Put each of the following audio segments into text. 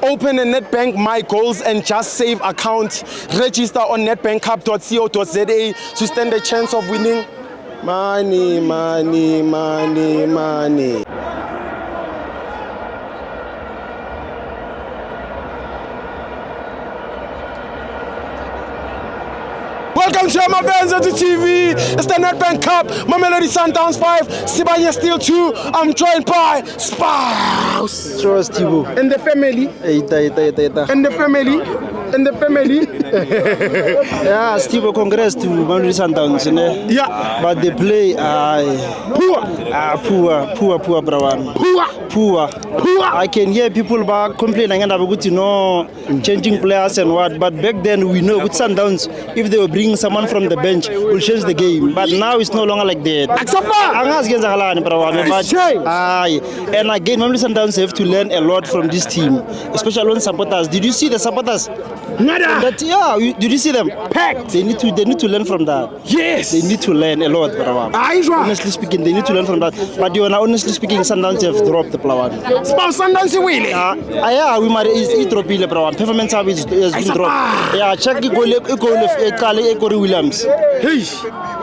Open a Netbank My Goals and Just Save account. Register on netbankcup.co.za to stand a chance of winning money, money, money, money. Welcome to FANS Wethu TV. It's the Netbank Cup. Mamelodi Sundowns 5, Sibanye still 2. I'm joined by Spouse. Trust Tibo. And the family. And the family. And the family. Yeah, Steve, congrats to Mamelodi Sundowns. Yeah. But they play poor, Brawan. Poor. I can hear people back complaining and about changing players and what. But back then we know with Sundowns, if they were bringing someone from the bench, will change the game. But now it's no longer like that. And again, Mamelodi Sundowns have to learn a lot from this team, especially on supporters. Did you see the supporters? Did you see them? Packed. They need to learn from that. Yes. They need to learn a lot, honestly speaking, they need to learn from that. But honestly speaking, Sundowns have dropped the player. Spouse Sundowns really? We might drop the player. Performance has been dropped. Yeah, check the goal Williams.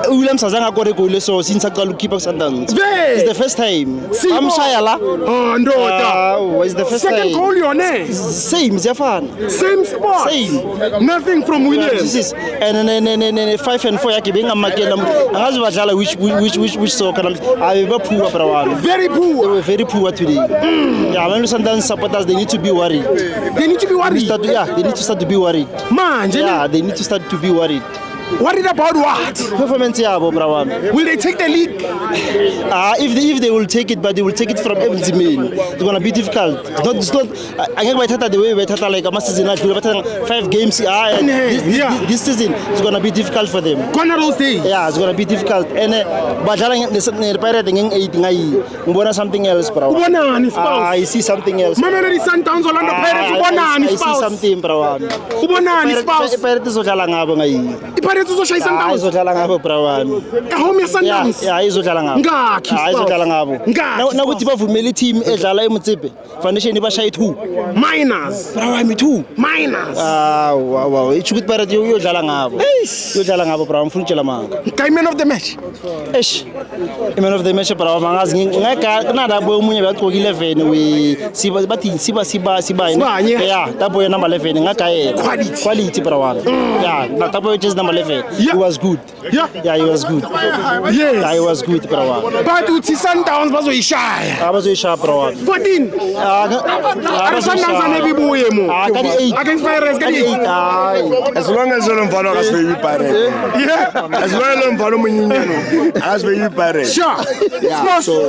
Williams has a goal so since I got keep Sundowns. It's the first time. I'm Shayala. Oh no. It's the first second time. Goal your name. Same, Zafan. Same spot. Same. Nothing from Williams. And 5 and 4 being a which so can I poor. Very poor. They were very poor today. Yeah, when Sundowns supporters, they need to be worried. They need to be worried. They need to start to be worried. Man, yeah, they need to start to be worried. Worried about what? Performance, Will they take the league? If they will take it, but they will take it from empty men. It's gonna be difficult. It's not. I can't wait the way we like a season. 5 games. This season it's gonna be difficult for them. Gonna those days. Yeah, it's gonna be difficult. And something else, bro. I see something else. Mamelodi Sundowns Orlando Pirates. I see something, bro. Pirates uzoshaisa Sundowns. Izodlala ngabo brawan. Home ya Sundowns. Yeah, izodlala ngabo. Ngakhi. Izodlala ngabo. Na ukuthi bavumela team edlala eMtsipe. Foundation ibashaya 2. Minus. Brawan 2. Minus. Wow. Ithi ukuthi Pirates uyodlala ngabo. Uyodlala ngabo brawan ufuna utshela manga. Man of the match. Man of the match brawan mangazi ngeka nada boy umunye bagcoka 11 we Sibanye. Yeah, that boy number 11 ngaka quality brawan. Yeah, that boy just number 11. He was good. Yeah, he was good. Yes. Yeah, he was good, bro. But uthi Sundowns bazoyishaya. Abazoyishaya, bro. 14. Sundowns anebibuye mo. Against Pirates kani 8. As long as you're mfana akasibe Pirates. Yeah. As long as you're mfana munyinyano akasibe Pirates. Sure.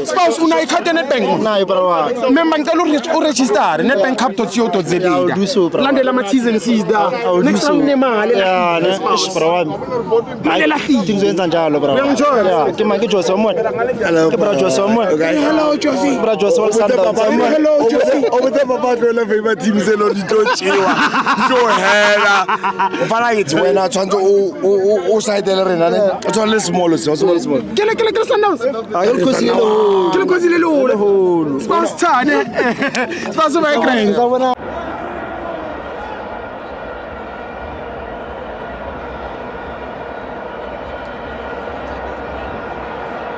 Spouse unayikhade Netbank. Nayo, bro. Member ngicela uregister netbankcup.co.za. Yeah, do so, bro. Landela ama T's and C's da. Next time nemali. Yeah, bro. Things wenza njalo, bro. Yeah, ke manje Josi wamona. Ke bro Josi wamona. Hello Josi. Bro Josi wa Sundowns. Hello Josi. Obuthe papa tlola favorite team selo ditochiwa. Go hela. Ufana ngithi wena tshwantsho o side le rena ne. O tshwana le small so small. Kele Sundowns. Ayolikhosile lo. Kele khosile lo. Spouse thane. Spouse ba grand. Ngabona